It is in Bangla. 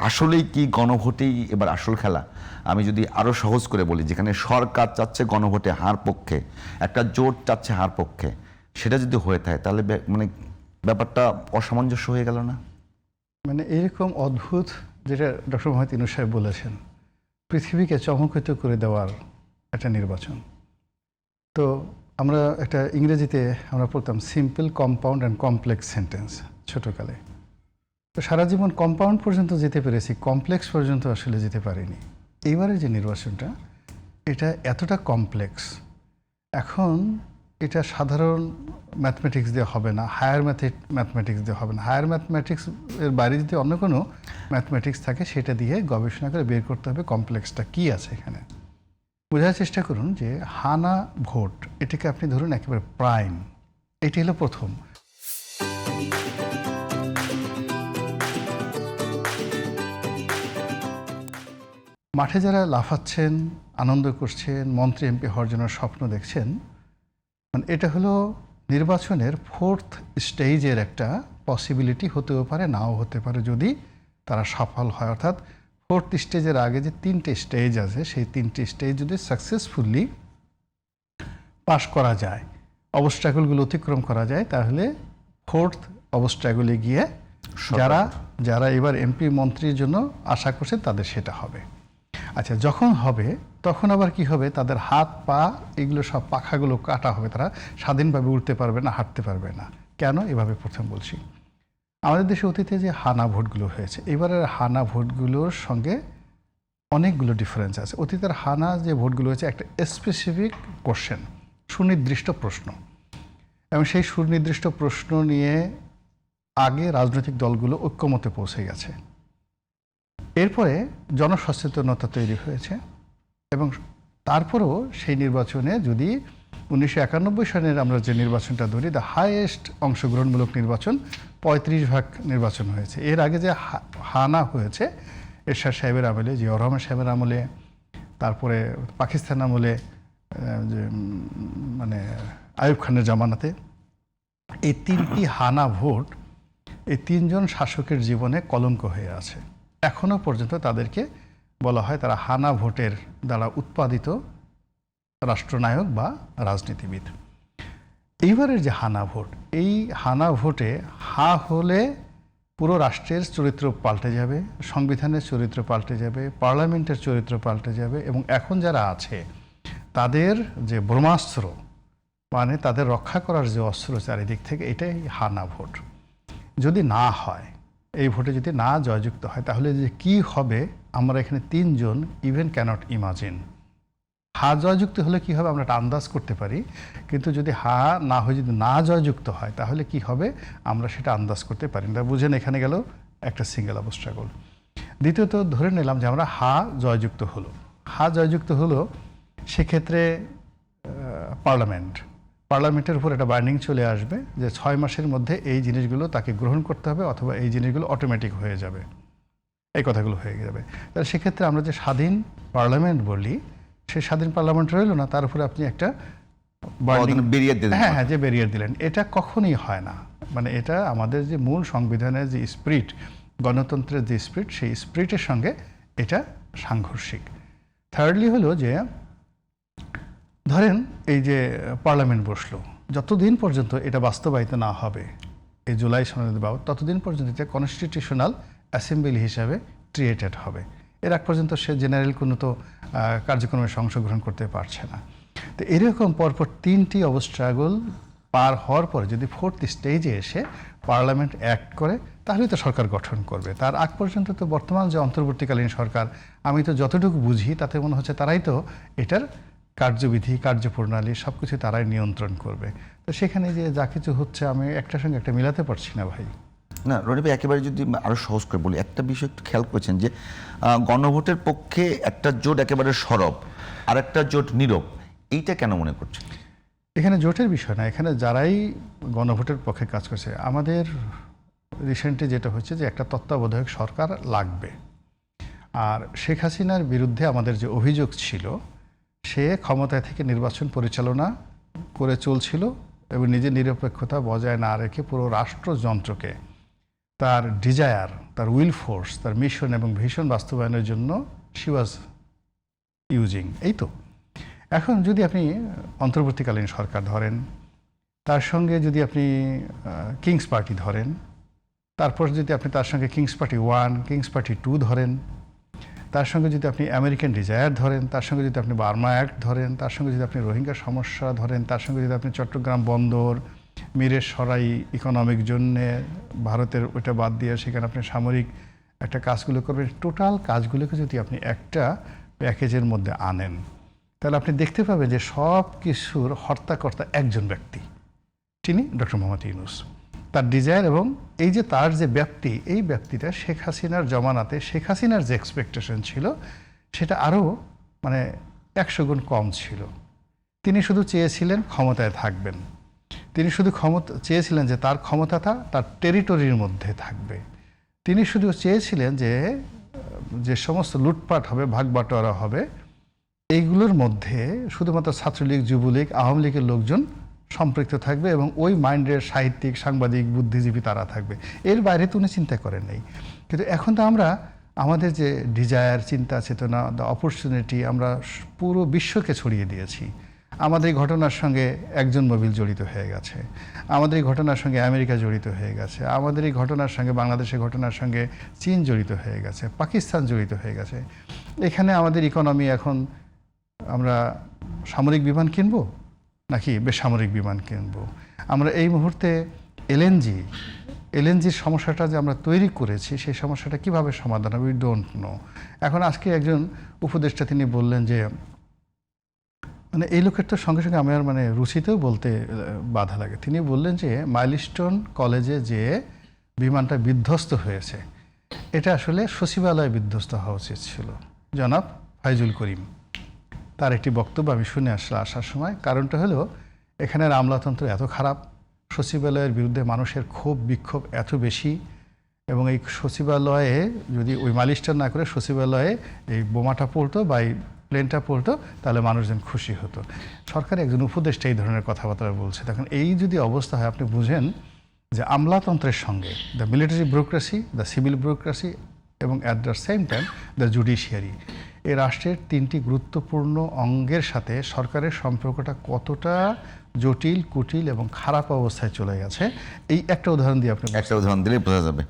আসলেই কি গণভোটেই এবার আসল খেলা? আমি যদি আরো সহজ করে বলি, যেখানে সরকার চাচ্ছে গণভোটে হার পক্ষে, একটা জোট চাচ্ছে হার পক্ষে, সেটা যদি হয়ে থাকে তাহলে মানে ব্যাপারটা অসামঞ্জস্য হয়ে গেল না? মানে এরকম অদ্ভুত, যেটা ডক্টর মোহাম্মদ ইউনূস সাহেব বলেছেন, পৃথিবীকে চমকিত করে দেওয়ার একটা নির্বাচন। তো আমরা একটা ইংরেজিতে আমরা পড়তাম simple, compound and complex sentence ছোটোকালে। তো সারা জীবন কম্পাউন্ড পর্যন্ত যেতে পেরেছি, কমপ্লেক্স পর্যন্ত আসলে যেতে পারিনি। এইবারের যে নির্বাচনটা, এটা এতটা কমপ্লেক্স, এখন এটা সাধারণ ম্যাথমেটিক্স দিয়ে হবে না, হায়ার ম্যাথমেটিক্স দিয়ে হবে না। হায়ার ম্যাথমেটিক্স এর বাইরে যদি অন্য কোনো ম্যাথমেটিক্স থাকে, সেটা দিয়ে গবেষণা করে বের করতে হবে কমপ্লেক্সটা কী আছে এখানে। বোঝার চেষ্টা করুন যে হানা ভোট, এটাকে আপনি ধরুন একেবারে প্রাইম, এটি হলো প্রথম। মাঠে যারা লাফাচ্ছেন, আনন্দ করছেন, মন্ত্রী এমপি হওয়ার জন্য স্বপ্ন দেখছেন, মানে এটা হলো নির্বাচনের ফোর্থ স্টেজের একটা পসিবিলিটি, হতেও পারে নাও হতে পারে যদি তারা সফল হয়। অর্থাৎ ফোর্থ স্টেজের আগে যে 3টে স্টেজ আছে, সেই 3টে স্টেজ যদি সাকসেসফুলি পাশ করা যায়, অবস্ট্রাগলগুলো অতিক্রম করা যায়, তাহলে ফোর্থ অবস্ট্রাগলে গিয়ে যারা এবার এমপি মন্ত্রীর জন্য আশা করছেন তাদের সেটা হবে। আচ্ছা, যখন হবে তখন আবার কি হবে, তাদের হাত পা এগুলো সব পাখাগুলো কাটা হবে, তারা স্বাধীনভাবে উঠতে পারবে না, হাঁটতে পারবে না। কেন? এভাবে প্রথম বলছি, আমাদের দেশে অতীতে যে হানা ভোটগুলো হয়েছে, এবারের হানা ভোটগুলোর সঙ্গে অনেকগুলো ডিফারেন্স আছে। অতীতের হানা যে ভোটগুলো হয়েছে, একটা স্পেসিফিক কোশ্চেন, সুনির্দিষ্ট প্রশ্ন, এবং সেই সুনির্দিষ্ট প্রশ্ন নিয়ে আগে রাজনৈতিক দলগুলো ঐক্যমতে পৌঁছে গেছে। এরপরে জনসচেতনতা তৈরি হয়েছে, এবং তারপরেও সেই নির্বাচনে যদি 1991 সালের আমরা যে নির্বাচনটা ধরি, দ্য হাইয়েস্ট অংশগ্রহণমূলক নির্বাচন 35% নির্বাচন হয়েছে। এর আগে যে হানা হয়েছে এরশাদ সাহেবের আমলে, জিয়াউর রহমান সাহেবের আমলে, তারপরে পাকিস্তান আমলে, যে মানে আইয়ুব খানের জামানাতে, এই 3টি হানা ভোট এই 3জন শাসকের জীবনে কলঙ্ক হয়ে আছে। এখনো পর্যন্ত তাদেরকে বলা হয় তারা হানা ভোটের দ্বারা উৎপাদিত রাষ্ট্রনায়ক বা রাজনীতিবিদ। এইবারের যে হানা ভোট, এই হানা ভোটে হা হলে পুরো রাষ্ট্রের চরিত্র পাল্টে যাবে, সংবিধানের চরিত্র পাল্টে যাবে, পার্লামেন্টের চরিত্র পাল্টে যাবে, এবং এখন যারা আছে তাদের যে ব্রহ্মাস্ত্র, মানে তাদের রক্ষা করার যে অস্ত্র চারিদিক থেকে, এটাই হানা ভোট। যদি না হয়, এই ভোটে যদি না জয়যুক্ত হয়, তাহলে যে কি হবে আমরা এখানে 3জন ইভেন ক্যানট ইমাজিন। হা জয়যুক্ত হলে কি হবে আমরা একটা আন্দাজ করতে পারি, কিন্তু যদি হা না হয়ে যদি না জয়যুক্ত হয়, তাহলে কি হবে আমরা সেটা আন্দাজ করতে পারি না। বুঝেন, এখানে গেল একটা সিঙ্গেল অবস্ট্রাগল। দ্বিতীয়ত ধরে নিলাম যে আমরা হা জয়যুক্ত হলো, সেক্ষেত্রে পার্লামেন্টের উপর একটা বার্নিং চলে আসবে যে 6 মাসের মধ্যে এই জিনিসগুলো তাকে গ্রহণ করতে হবে, অথবা এই জিনিসগুলো অটোমেটিক হয়ে যাবে, এই কথাগুলো হয়ে যাবে। তাহলে সেক্ষেত্রে আমরা যে স্বাধীন পার্লামেন্ট বলি, সেই স্বাধীন পার্লামেন্ট রইল না, তার উপরে আপনি একটা যে ব্যারিয়ার দিলেন। এটা কখনোই হয় না। মানে এটা আমাদের যে মূল সংবিধানের যে স্পিরিট, গণতন্ত্রের যে স্পিরিট, সেই স্পিরিটের সঙ্গে এটা সাংঘর্ষিক। থার্ডলি হলো যে ধরেন এই যে পার্লামেন্ট বসলো, যতদিন পর্যন্ত এটা বাস্তবায়িত না হবে, এই জুলাই সনদ বাবদ, ততদিন পর্যন্ত এটা কনস্টিটিউশনাল অ্যাসেম্বলি হিসাবে ক্রিয়েটেড হবে। এর আগ পর্যন্ত সে জেনারেল কোনো তো কার্যক্রমে অংশগ্রহণ করতে পারছে না। তো এরকম পরপর 3টি অবস্ট্রাগল পার হওয়ার পরে যদি ফোর্থ স্টেজে এসে পার্লামেন্ট অ্যাক্ট করে, তাহলে তো সরকার গঠন করবে। তার আগ পর্যন্ত তো বর্তমান যে অন্তর্বর্তীকালীন সরকার, আমি তো যতটুকু বুঝি তাতে মনে হচ্ছে তারাই তো এটার কার্যবিধি, কার্যপ্রণালী সব কিছু তারাই নিয়ন্ত্রণ করবে। তো সেখানে যে যা কিছু হচ্ছে, আমি একটার সঙ্গে একটা মিলাতে পারছি না ভাই। না রনি ভাই, একেবারে যদি আরো সহজ করে বলি, একটা বিষয় একটু খেয়াল করছেন যে গণভোটের পক্ষে একটা জোট একেবারে সরব, আর একটা জোট নীরব, এইটা কেন মনে করছেন? এখানে জোটের বিষয় না, এখানে যারাই গণভোটের পক্ষে কাজ করছে, আমাদের রিসেন্টলি যেটা হচ্ছে যে একটা তত্ত্বাবধায়ক সরকার লাগবে। আর শেখ হাসিনার বিরুদ্ধে আমাদের যে অভিযোগ ছিল, সে ক্ষমতায় থেকে নির্বাচন পরিচালনা করে চলছিল এবং নিজের নিরপেক্ষতা বজায় না রেখে পুরো রাষ্ট্রযন্ত্রকে তার ডিজায়ার, তার উইল ফোর্স, তার মিশন এবং ভিশন বাস্তবায়নের জন্য শি ওয়াজ ইউজিং। এই তো এখন যদি আপনি অন্তর্বর্তীকালীন সরকার ধরেন, তার সঙ্গে যদি আপনি কিংস পার্টি ধরেন, তারপর যদি আপনি তার সঙ্গে কিংস পার্টি 1, কিংস পার্টি 2 ধরেন, তার সঙ্গে যদি আপনি আমেরিকান ডিজায়ার ধরেন, তার সঙ্গে যদি আপনি বার্মা অ্যাক্ট ধরেন, তার সঙ্গে যদি আপনি রোহিঙ্গা সমস্যা ধরেন, তার সঙ্গে যদি আপনি চট্টগ্রাম বন্দর, মিরের সরাই ইকোনমিক জন্যে ভারতের ওটা বাদ দিয়ে সেখানে আপনি সামরিক একটা কাজগুলো করবেন, টোটাল কাজগুলোকে যদি আপনি একটা প্যাকেজের মধ্যে আনেন, তাহলে আপনি দেখতে পাবেন যে সব কিছুর হর্তাকর্তা একজন ব্যক্তি, তিনি ডক্টর মোহাম্মদ ইউনূস। তার ডিজায়ার এবং এই যে তার যে ব্যাপ্তি, এই ব্যাপ্তিটা শেখ হাসিনার জমানাতে শেখ হাসিনার যে এক্সপেকটেশন ছিল সেটা আরও মানে 100 গুণ কম ছিল। তিনি শুধু চেয়েছিলেন ক্ষমতায় থাকবেন, তিনি শুধু চেয়েছিলেন যে তার ক্ষমতাটা তার টেরিটরির মধ্যে থাকবে, তিনি শুধু চেয়েছিলেন যে সমস্ত লুটপাট হবে, ভাগবাটোয়ারা হবে, এইগুলোর মধ্যে শুধুমাত্র ছাত্রলীগ, যুবলীগ, আওয়ামী লীগের লোকজন সম্পৃক্ত থাকবে এবং ওই মাইন্ডের সাহিত্যিক, সাংবাদিক, বুদ্ধিজীবী তারা থাকবে। এর বাইরে তো উনি চিন্তা করেন নাই। কিন্তু এখন তো আমরা আমাদের যে ডিজায়ার, চিন্তা চেতনা, দ্য অপরচুনিটি আমরা পুরো বিশ্বকে ছড়িয়ে দিয়েছি। আমাদের এই ঘটনার সঙ্গে একজন মোবিল জড়িত হয়ে গেছে, আমাদের এই ঘটনার সঙ্গে আমেরিকা জড়িত হয়ে গেছে, আমাদের এই ঘটনার সঙ্গে বাংলাদেশের ঘটনার সঙ্গে চীন জড়িত হয়ে গেছে, পাকিস্তান জড়িত হয়ে গেছে। এখানে আমাদের ইকোনমি এখন আমরা সামরিক বিমান কিনবো নাকি বেসামরিক বিমান কিনবো? আমরা এই মুহূর্তে এলএনজির সমস্যাটা যে আমরা তৈরি করেছি, সেই সমস্যাটা কিভাবে সমাধান হবে, উই ডোন্ট নো। এখন আজকে একজন উপদেষ্টা তিনি বললেন যে মানে এই লোকের তো সঙ্গে সঙ্গে আমার মানে রুচিতেও বলতে বাধা লাগে। তিনি বললেন যে মাইলস্টোন কলেজে যে বিমানটা বিধ্বস্ত হয়েছে, এটা আসলে সচিবালয়ে বিধ্বস্ত হওয়া উচিত ছিল। জনাব ফাইজুল করিম তার একটি বক্তব্য আমি শুনে আসার সময়, কারণটা হলো এখানের আমলাতন্ত্র এত খারাপ, সচিবালয়ের বিরুদ্ধে মানুষের ক্ষোভ বিক্ষোভ এত বেশি, এবং এই সচিবালয়ে যদি ওই মাইলস্টোন না করে সচিবালয়ে এই বোমাটা পড়তো বা এই প্লেনটা পড়তো, তাহলে মানুষজন খুশি হতো। সরকার একজন উপদেষ্টা এই ধরনের কথাবার্তা বলছে। তখন এই যদি অবস্থা হয়, আপনি বুঝেন যে আমলাতন্ত্রের সঙ্গে the military bureaucracy, the civil bureaucracy এবং at the same time the judiciary, এই রাষ্ট্রের 3টি গুরুত্বপূর্ণ অঙ্গের সাথে সরকারের সম্পর্কটা কতটা জটিল, কুটিল এবং খারাপ অবস্থায় চলে গেছে, এই একটা উদাহরণ দিয়ে আপনি একটা উদাহরণ দিলেই বোঝা যাবে।